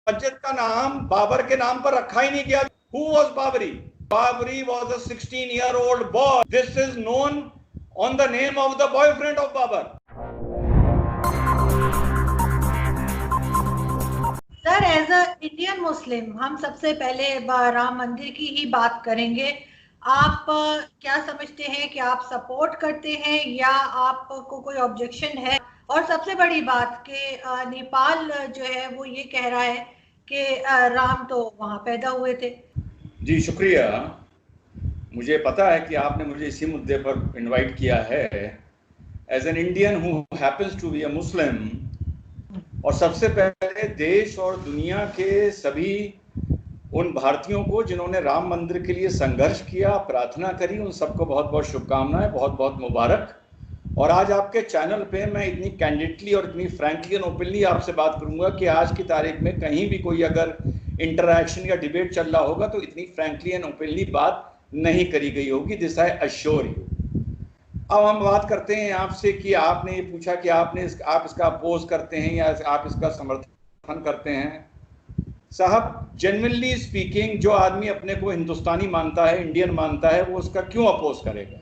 मस्जिद का नाम बाबर के नाम पर रखा ही नहीं गया। Who was Babri? Babri was a 16-year-old boy. This is known on the name of the boyfriend of Babar. Sir, as a Indian Muslim हम सबसे पहले राम मंदिर की ही बात करेंगे। आप क्या समझते हैं कि आप सपोर्ट करते हैं या आपको कोई ऑब्जेक्शन है? और सबसे बड़ी बात कि नेपाल जो है वो ये कह रहा है कि राम तो वहां पैदा हुए थे। जी शुक्रिया, मुझे पता है कि आपने मुझे इसी मुद्दे पर इनवाइट किया है as an Indian who happens to be a Muslim. और सबसे पहले देश और दुनिया के सभी उन भारतीयों को जिन्होंने राम मंदिर के लिए संघर्ष किया, प्रार्थना करी, उन सबको बहुत बहुत शुभकामनाएं, बहुत बहुत मुबारक। और आज आपके चैनल पे मैं इतनी कैंडिडली और इतनी फ्रैंकली एंड ओपनली आपसे बात करूंगा कि आज की तारीख में कहीं भी कोई अगर इंटरैक्शन या डिबेट चल रहा होगा तो इतनी फ्रैंकली एंड ओपनली बात नहीं करी गई होगी। This I assure you. अब हम बात करते हैं आपसे कि आपने ये पूछा कि आप इसका अपोज करते हैं या आप इसका समर्थन करते हैं। साहब, जेन्युइनली स्पीकिंग, जो आदमी अपने को हिंदुस्तानी मानता है, इंडियन मानता है, वो उसका क्यों अपोज करेगा?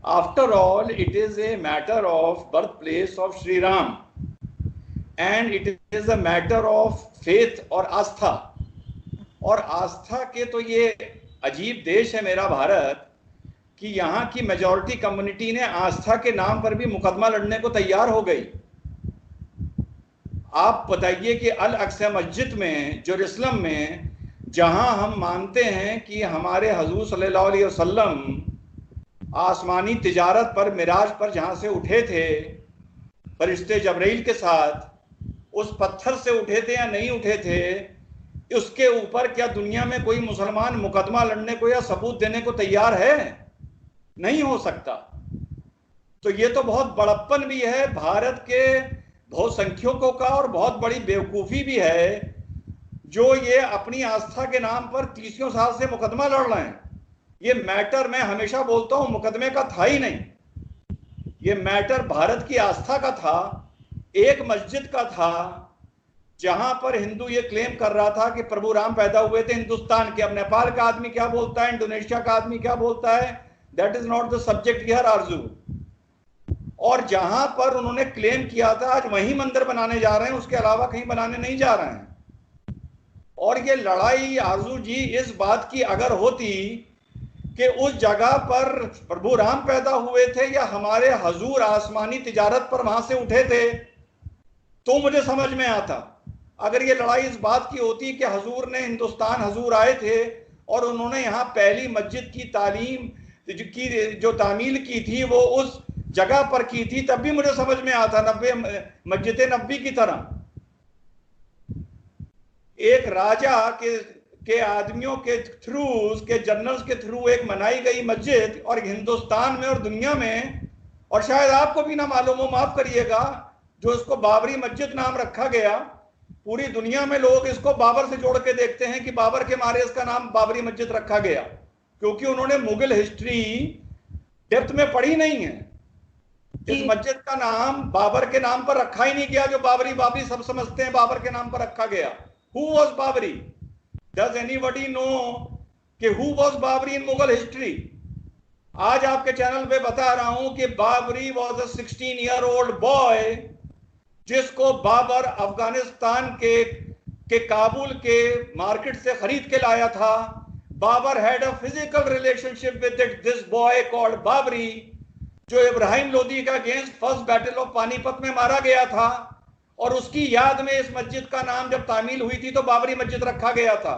After all it is a matter of birth place of Shri Ram and it is a matter of faith और आस्था। और आस्था के तो ये अजीब देश है मेरा भारत कि यहाँ की मेजॉरिटी कम्युनिटी ने आस्था के नाम पर भी मुकदमा लड़ने को तैयार हो गई। आप बताइए कि अल अक्सा मस्जिद में, जेरूसलम में, जहां हम मानते हैं कि हमारे हजूर सल्लल्लाहु अलैहि वसल्लम आसमानी तिजारत पर, मिराज पर जहां से उठे थे फरिश्ते जबरील के साथ, उस पत्थर से उठे थे या नहीं उठे थे, उसके ऊपर क्या दुनिया में कोई मुसलमान मुकदमा लड़ने को या सबूत देने को तैयार है? नहीं हो सकता। तो ये तो बहुत बड़प्पन भी है भारत के बहुसंख्यकों का और बहुत बड़ी बेवकूफ़ी भी है जो ये अपनी आस्था के नाम पर 30 साल से मुकदमा लड़ रहे हैं। ये मैटर, मैं हमेशा बोलता हूं, मुकदमे का था ही नहीं। ये मैटर भारत की आस्था का था, एक मस्जिद का था जहां पर हिंदू ये क्लेम कर रहा था कि प्रभु राम पैदा हुए थे हिंदुस्तान के। अब नेपाल का आदमी क्या बोलता है, इंडोनेशिया का आदमी क्या बोलता है, that is not the subject here आरजू। और जहां पर उन्होंने क्लेम किया था आज वहीं मंदिर बनाने जा रहे हैं, उसके अलावा कहीं बनाने नहीं जा रहे हैं। और ये लड़ाई आरजू जी इस बात की अगर होती कि उस जगह पर प्रभु राम पैदा हुए थे या हमारे हजूर आसमानी तिजारत पर वहां से उठे थे, तो मुझे समझ में आता। अगर ये लड़ाई इस बात की होती कि हजूर ने हिंदुस्तान, हजूर आए थे और उन्होंने यहाँ पहली मस्जिद की तालीम की, जो तामील की थी, वो उस जगह पर की थी, तब भी मुझे समझ में आता। मस्जिद नबी की तरह एक राजा के आदमियों के थ्रू, उसके जनरल्स के थ्रू एक बनाई गई मस्जिद, और हिंदुस्तान में और दुनिया में, और शायद आपको भी ना मालूम हो, माफ करिएगा, जो इसको बाबरी मस्जिद नाम रखा गया, पूरी दुनिया में लोग इसको बाबर से जोड़ के देखते हैं कि बाबर के मारे इसका नाम बाबरी मस्जिद रखा गया, क्योंकि उन्होंने मुगल हिस्ट्री डेप्थ में पढ़ी नहीं है। इस मस्जिद का नाम बाबर के नाम पर रखा ही नहीं गया, जो बाबरी सब समझते हैं बाबर के नाम पर रखा गया। Who was Babri? Does anybody know कि who was Babri in Mughal history? आज आपके चैनल पे बता रहा हूं कि Babri was a 16-year-old boy जिसको बाबर अफगानिस्तान के काबुल के मार्केट से खरीद के लाया था। Babar had a physical relationship with this boy called Babri, जो इब्राहिम लोदी का against first battle of Panipat में मारा गया था, और उसकी याद में इस मस्जिद का नाम जब तामील हुई थी तो बाबरी मस्जिद रखा गया था।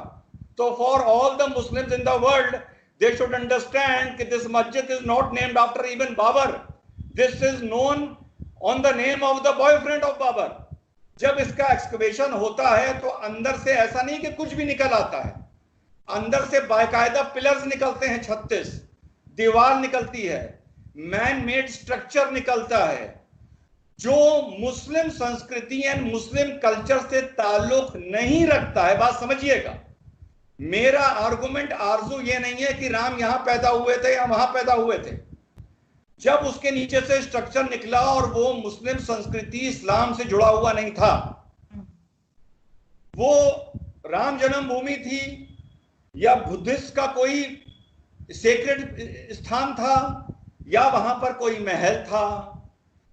तो for all the Muslims in the world they should understand कि दिस मस्जिद is not named after even Babar, this is known on the name of the boyfriend of Babar. जब इसका एक्सकवेशन होता है तो अंदर से ऐसा नहीं कि कुछ भी निकल आता है, अंदर से बाकायदा पिलर्स निकलते हैं, 36 दीवार निकलती है, मैन मेड स्ट्रक्चर निकलता है, जो मुस्लिम संस्कृति एंड मुस्लिम कल्चर से ताल्लुक नहीं रखता है। बात समझिएगा, मेरा आर्गुमेंट आरजू ये नहीं है कि राम यहां पैदा हुए थे या वहां पैदा हुए थे। जब उसके नीचे से स्ट्रक्चर निकला और वो मुस्लिम संस्कृति इस्लाम से जुड़ा हुआ नहीं था, वो राम जन्मभूमि थी या बुद्धिस्ट का कोई सेक्रेड स्थान था, या वहां पर कोई महल था,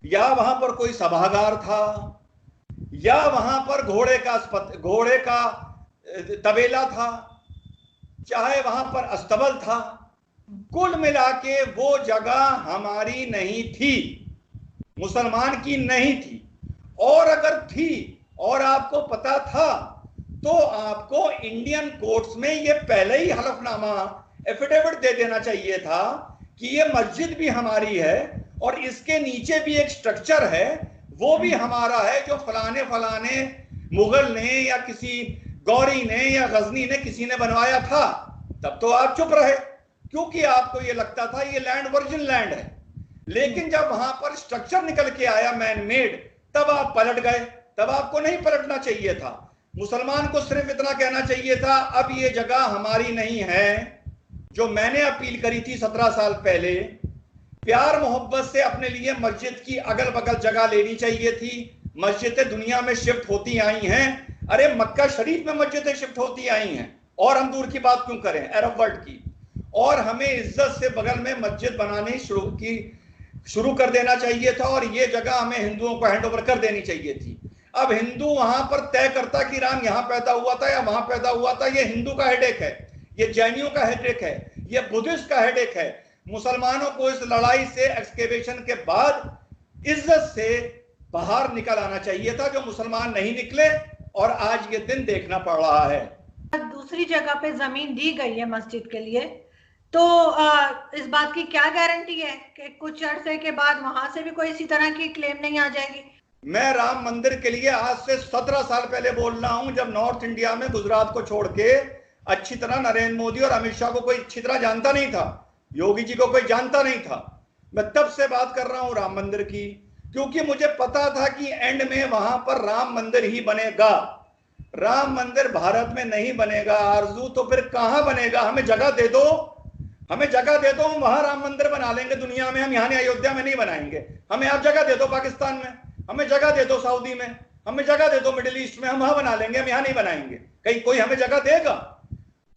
या वहां पर कोई सभागार था, या वहां पर घोड़े का तबेला था, चाहे वहां पर अस्तबल था, कुल मिला के वो जगह हमारी नहीं थी, मुसलमान की नहीं थी। और अगर थी और आपको पता था तो आपको इंडियन कोर्ट्स में ये पहले ही हलफनामा एफिडेविट दे देना चाहिए था कि ये मस्जिद भी हमारी है और इसके नीचे भी एक स्ट्रक्चर है, वो भी हमारा है, जो फलाने फलाने मुगल ने या किसी गौरी ने या गजनी ने किसी ने बनवाया था। तब तो आप चुप रहे क्योंकि आपको ये लगता था ये लैंड वर्जिन लैंड है। लेकिन जब वहां पर स्ट्रक्चर निकल के आया मैन मेड, तब आप पलट गए। तब आपको नहीं पलटना चाहिए था। मुसलमान को सिर्फ इतना कहना चाहिए था, अब ये जगह हमारी नहीं है। जो मैंने अपील करी थी 17 साल पहले, प्यार मोहब्बत से अपने लिए मस्जिद की अगल बगल जगह लेनी चाहिए थी। मस्जिदें दुनिया में शिफ्ट होती आई हैं। अरे मक्का शरीफ में मस्जिदें शिफ्ट होती आई हैं, और हम दूर की बात क्यों करें, अरब वर्ल्ड की। और हमें इज्जत से बगल में मस्जिद बनानी शुरू कर देना चाहिए था, और ये जगह हमें हिंदुओं को हैंड ओवर कर देनी चाहिए थी। अब हिंदू वहां पर तय करता कि राम यहां पैदा हुआ था या वहां पैदा हुआ था, ये हिंदू का हेडेक है, ये जैनियों का हेडेक है, ये बुद्धिस्ट का हेडेक है। मुसलमानों को इस लड़ाई से एक्सकेवेशन के बाद इज्जत से बाहर निकल आना चाहिए था, जो मुसलमान नहीं निकले, और आज ये दिन देखना पड़ रहा है। दूसरी जगह पे जमीन दी गई है मस्जिद के लिए, तो इस बात की क्या गारंटी है कि कुछ अरसे के बाद वहां से भी कोई इसी तरह की क्लेम नहीं आ जाएगी? मैं राम मंदिर के लिए आज से 17 साल पहले बोल रहा हूं, जब नॉर्थ इंडिया में गुजरात को छोड़ के अच्छी तरह नरेंद्र मोदी और अमित शाह को कोई अच्छी तरह जानता नहीं था, योगी जी को कोई जानता नहीं था। मैं तब से बात कर रहा हूं राम मंदिर की, क्योंकि मुझे पता था कि एंड में वहां पर राम मंदिर ही बनेगा। राम मंदिर भारत में नहीं बनेगा आरजू, तो फिर कहां बनेगा? हमें जगह दे दो, हमें जगह दे दो, हम वहां राम मंदिर बना लेंगे दुनिया में। हम यहाँ अयोध्या में नहीं बनाएंगे। हमें आप जगह दे दो पाकिस्तान में, हमें जगह दे दो सऊदी में, हमें जगह दे दो मिडिल ईस्ट में, हम वहां बना लेंगे, हम यहाँ नहीं बनाएंगे। कहीं कोई हमें जगह देगा?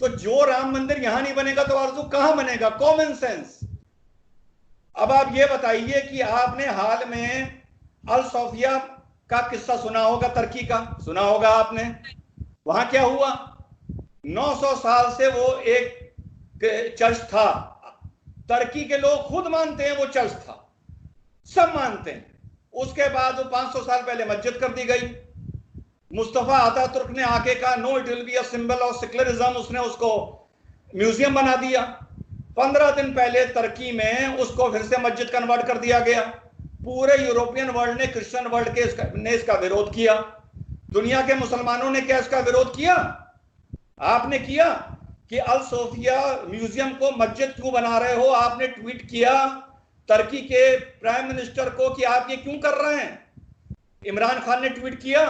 तो जो राम मंदिर यहां नहीं बनेगा तो आरजू कहां बनेगा? Common sense. अब आप ये बताइए कि आपने हाल में अल सोफिया का किस्सा सुना होगा, तुर्की का सुना होगा आपने। वहां क्या हुआ? 900 साल से वो एक चर्च था। तुर्की के लोग खुद मानते हैं वो चर्च था, सब मानते हैं। उसके बाद वो 500 साल पहले मस्जिद कर दी गई। मुस्तफा अतातुर्क ने आके कहा no it will be a symbol of secularism, उसने उसको म्यूजियम बना दिया। 15 दिन पहले तुर्की में उसको फिर से मस्जिद कन्वर्ट कर दिया गया। पूरे यूरोपियन वर्ल्ड ने, क्रिश्चियन वर्ल्ड ने इसका विरोध किया। दुनिया के मुसलमानों ने क्या इसका विरोध किया? आपने किया कि अल सोफिया म्यूजियम को मस्जिद क्यों बना रहे हो? आपने ट्वीट किया तुर्की के प्राइम मिनिस्टर को कि आप ये क्यों कर रहे हैं। इमरान खान ने ट्वीट किया,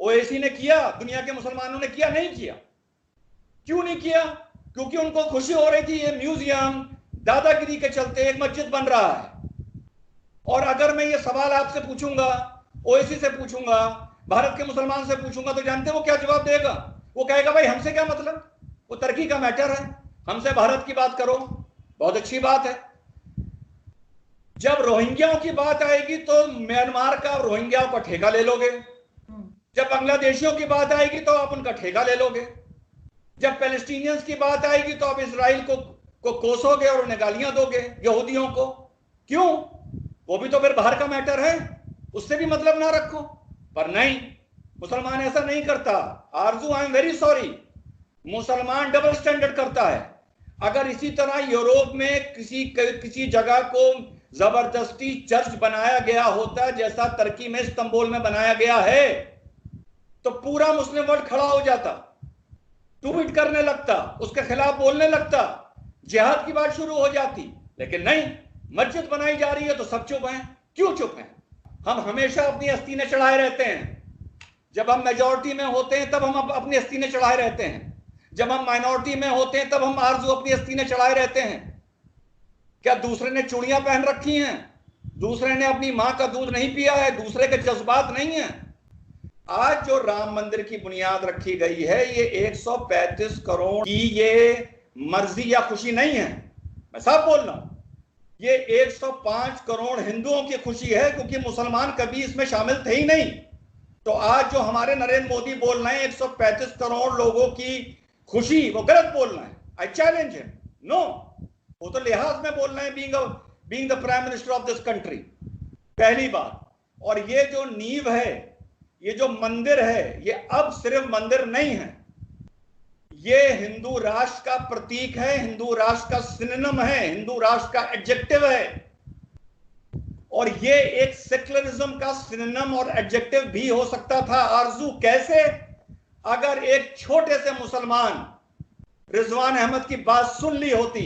ओएसी ने किया, दुनिया के मुसलमानों ने किया? नहीं किया। क्यों नहीं किया? क्योंकि उनको खुशी हो रही थी ये म्यूजियम दादागिरी के चलते एक मस्जिद बन रहा है। और अगर मैं ये सवाल आपसे पूछूंगा, ओएसी से पूछूंगा, भारत के मुसलमान से पूछूंगा, तो जानते वो क्या जवाब देगा? वो कहेगा भाई हमसे क्या मतलब, वो तुर्की का मैटर है, हमसे भारत की बात करो। बहुत अच्छी बात है। जब रोहिंग्याओं की बात आएगी तो म्यांमार का रोहिंग्याओं का ठेका ले लोगे। जब बांग्लादेशियों की बात आएगी तो आप उनका ठेका ले लोगे। जब पैलेस्टीनियंस की बात आएगी तो आप इसराइल को कोसोगे और उन्हें गालियां दोगे, यहूदियों को। क्यों? वो भी तो फिर बाहर का मैटर है, उससे भी मतलब ना रखो। पर नहीं, मुसलमान ऐसा नहीं करता। आरजू, आई एम वेरी सॉरी, मुसलमान डबल स्टैंडर्ड करता है। अगर इसी तरह यूरोप में किसी जगह को जबरदस्ती चर्च बनाया गया होता जैसा तुर्की में इस्तांबुल में बनाया गया है, तो पूरा मुस्लिम वर्ल्ड खड़ा हो जाता, ट्वीट करने लगता, उसके खिलाफ बोलने लगता, जिहाद की बात शुरू हो जाती। लेकिन नहीं, मस्जिद बनाई जा रही है तो सब चुप हैं। क्यों चुप हैं? हम हमेशा अपनी अस्तीनें चढ़ाए रहते हैं। जब हम मेजॉरिटी में होते हैं तब हम अपनी अस्तीनें चढ़ाए रहते हैं, जब हम माइनॉरिटी में होते हैं तब हम आरजू अपनी अस्तीनें चढ़ाए रहते हैं। क्या दूसरे ने चूड़ियां पहन रखी हैं, दूसरे ने अपनी मां का दूध नहीं पिया है, दूसरे के जज्बात नहीं है? आज जो राम मंदिर की बुनियाद रखी गई है ये 135 करोड़ की ये मर्जी या खुशी नहीं है, मैं साफ बोल रहा हूं, ये 105 करोड़ हिंदुओं की खुशी है, क्योंकि मुसलमान कभी इसमें शामिल थे ही नहीं। तो आज जो हमारे नरेंद्र मोदी बोल रहे हैं 135 करोड़ लोगों की खुशी, वो गलत बोल रहे हैं। आई चैलेंज हिम, नो, वो तो लिहाज में बोल रहे हैं being the prime minister of this country, पहली बात। और ये जो नींव है, ये जो मंदिर है, ये अब सिर्फ मंदिर नहीं है, ये हिंदू राष्ट्र का प्रतीक है, हिंदू राष्ट्र का सिनोनिम है, हिंदू राष्ट्र का एडजेक्टिव है। और ये एक सेक्युलरिज्म का सिनोनिम और एडजेक्टिव भी हो सकता था। आरजू कैसे? अगर एक छोटे से मुसलमान रिजवान अहमद की बात सुन ली होती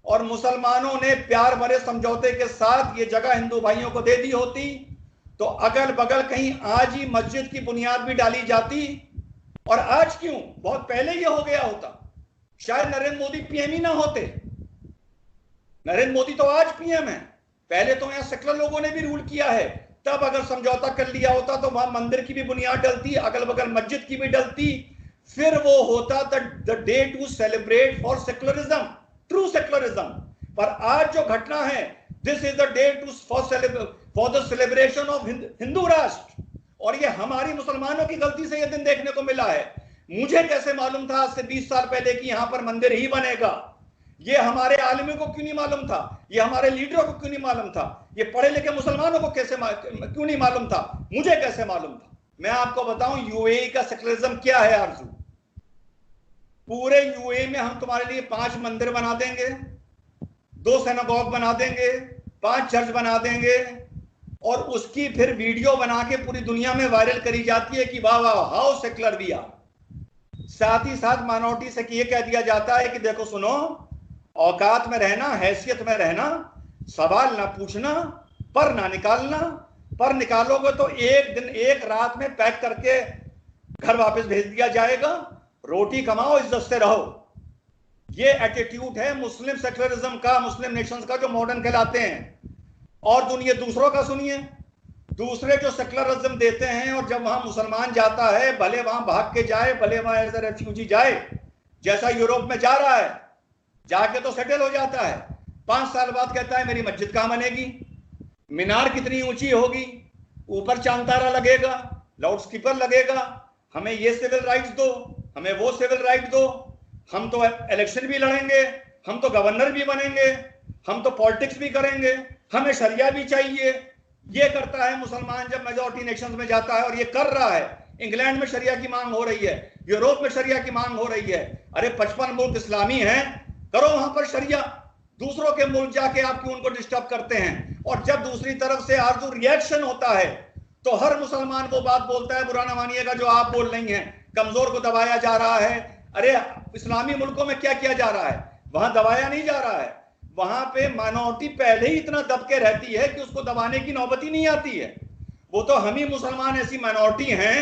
और मुसलमानों ने प्यार भरे समझौते के साथ ये जगह हिंदू भाइयों को दे दी होती, तो अगल बगल कहीं आज ही मस्जिद की बुनियाद भी डाली जाती। और आज क्यों, बहुत पहले ये हो गया होता, शायद नरेंद्र मोदी पीएम ही ना होते। नरेंद्र मोदी तो आज पीएम है, पहले तो यहां सेकुलर लोगों ने भी रूल किया है। तब अगर समझौता कर लिया होता तो वहां मंदिर की भी बुनियाद डलती, अगल बगल मस्जिद की भी डलती, फिर वो होता the day to celebrate for secularism, true secularism. पर आज जो घटना है, this is the day to for the celebration of Hindu राष्ट्र, और ये हमारी मुसलमानों की गलती से ये दिन देखने को मिला है। मुझे कैसे मालूम था आज से 20 साल पहले कि यहां पर मंदिर ही बनेगा? ये हमारे आलिमों को क्यों नहीं मालूम था? ये हमारे लीडरों को क्यों नहीं मालूम था? ये पढ़े लिखे मुसलमानों को कैसे क्यों नहीं मालूम था? मुझे कैसे मालूम था? मैं आपको बताऊं यूएई का सेकुलरिज्म क्या है आरजू। पूरे यूएई में हम तुम्हारे लिए 5 मंदिर बना देंगे, 2 सिनेगॉग बना देंगे, 5 चर्च बना देंगे, और उसकी फिर वीडियो बना के पूरी दुनिया में वायरल करी जाती है कि वाह वाह हाउ सेकुलर वी आर। साथ ही साथ माइनॉरिटी से ये कह दिया जाता है कि देखो सुनो, औकात में रहना, हैसियत में रहना, सवाल ना पूछना, पर ना निकालना, पर निकालोगे तो एक दिन एक रात में पैक करके घर वापस भेज दिया जाएगा। रोटी कमाओ, इज्जत से रहो। ये एटीट्यूड है मुस्लिम सेकुलरिज्म का, मुस्लिम नेशंस का, जो मॉडर्न कहलाते हैं। और दुनिया दूसरों का सुनिए, दूसरे जो सेकुलरिज्म देते हैं, और जब वहां मुसलमान जाता है, भले वहां भाग के जाए, भले वहां एज ए रेफ्यूजी जाए, जैसा यूरोप में जा रहा है, जाके तो सेटल हो जाता है, 5 साल बाद कहता है मेरी मस्जिद कहां बनेगी, मीनार कितनी ऊंची होगी, ऊपर चांद तारा लगेगा, लाउड स्पीकर लगेगा, हमें ये सिविल राइट्स दो, हमें वो सिविल राइट दो, हम तो इलेक्शन भी लड़ेंगे, हम तो गवर्नर भी बनेंगे, हम तो पॉलिटिक्स भी करेंगे, हमें शरिया भी चाहिए। ये करता है मुसलमान जब मेजॉरिटी नेशंस में जाता है, और ये कर रहा है। इंग्लैंड में शरिया की मांग हो रही है, यूरोप में शरिया की मांग हो रही है। अरे 55 मुल्क इस्लामी हैं, करो वहां पर शरिया। दूसरों के मुल्क जाके आप क्यों उनको डिस्टर्ब करते हैं? और जब दूसरी तरफ से आरजू रिएक्शन होता है, तो हर मुसलमान वो बात बोलता है, बुरा ना मानिएगा, जो आप बोल रही हैं, कमजोर को दबाया जा रहा है। अरे इस्लामी मुल्कों में क्या किया जा रहा है? वहां दबाया नहीं जा रहा है, वहां पे माइनॉरिटी पहले ही इतना दब के रहती है कि उसको दबाने की नौबत ही नहीं आती है। वो तो हम ही मुसलमान ऐसी माइनॉरिटी हैं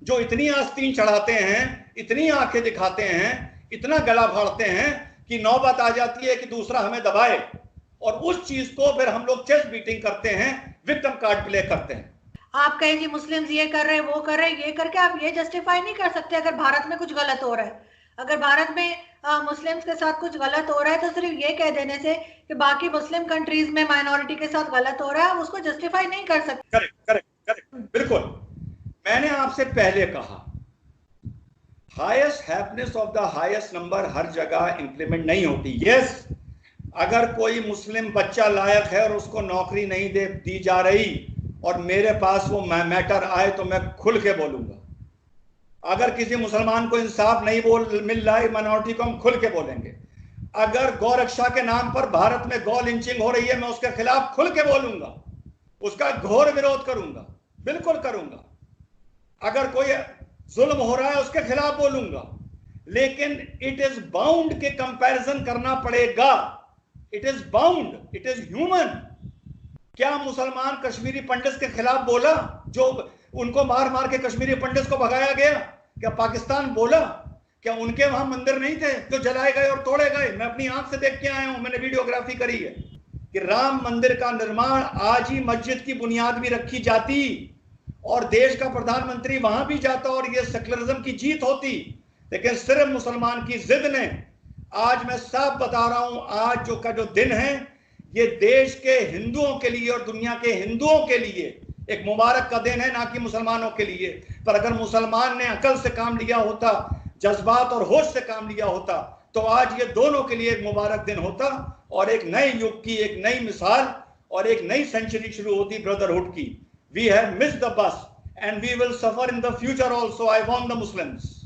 जो इतनी आस्तीन चढ़ाते हैं, इतनी आंखें दिखाते हैं, इतना गला फाड़ते हैं कि नौबत आ जाती है कि दूसरा हमें दबाए, और उस चीज को फिर हम लोग चेस्ट बीटिंग करते हैं, विक्टिम कार्ड प्ले करते हैं। आप कहेंगे मुस्लिम्स ये कर रहे हैं, वो कर रहे हैं, ये करके आप ये जस्टिफाई नहीं कर सकते अगर भारत में कुछ गलत हो रहा है। अगर भारत में मुस्लिम्स के साथ कुछ गलत हो रहा है, तो सिर्फ ये कह देने से कि बाकी मुस्लिम कंट्रीज में माइनॉरिटी के साथ गलत हो रहा है, आप उसको जस्टिफाई नहीं कर सकते। करेक्ट करेक्ट करेक्ट, बिल्कुल। मैंने आपसे पहले कहा, highest happiness of the highest number हर जगह इंप्लीमेंट नहीं होती। यस, अगर कोई मुस्लिम बच्चा लायक है और उसको नौकरी नहीं दी जा रही, और मेरे पास वो मैटर आए, तो मैं खुल के बोलूंगा। अगर किसी मुसलमान को इंसाफ नहीं मिल रहा है, माइनॉरिटी को हम खुल के बोलेंगे। अगर गौ रक्षा के नाम पर भारत में गौ लिंचिंग हो रही है, मैं उसके खिलाफ खुल के बोलूंगा, उसका घोर विरोध करूंगा, बिल्कुल करूंगा। अगर कोई जुल्म हो रहा है, उसके खिलाफ बोलूंगा। लेकिन इट इज बाउंड के कंपैरिजन करना पड़ेगा, it is bound, it is human. क्या मुसलमान कश्मीरी पंडित के खिलाफ बोला, जो उनको मार मार के कश्मीरी पंडित को भगाया गया? क्या पाकिस्तान बोला? क्या उनके वहां मंदिर नहीं थे जो जलाए गए और तोड़े गए? मैं अपनी आंख से देख के आया हूं, मैंने वीडियोग्राफी करी है कि राम मंदिर का निर्माण, आज ही मस्जिद की बुनियाद भी रखी जाती, और देश का प्रधानमंत्री वहां भी जाता और ये सेकुलरिज्म की जीत होती। लेकिन सिर्फ मुसलमान की जिद ने, आज मैं साफ बता रहा हूं, आज जो दिन है ये देश के हिंदुओं के लिए और दुनिया के हिंदुओं के लिए एक मुबारक का दिन है, ना कि मुसलमानों के लिए। पर अगर मुसलमान ने अकल से काम लिया होता, जज्बात और होश से काम लिया होता, तो आज ये दोनों के लिए एक मुबारक दिन होता और एक नए युग की एक नई मिसाल और एक नई सेंचुरी शुरू होती ब्रदरहुड की। We have missed the bus and we will suffer in the future also. I warn the Muslims.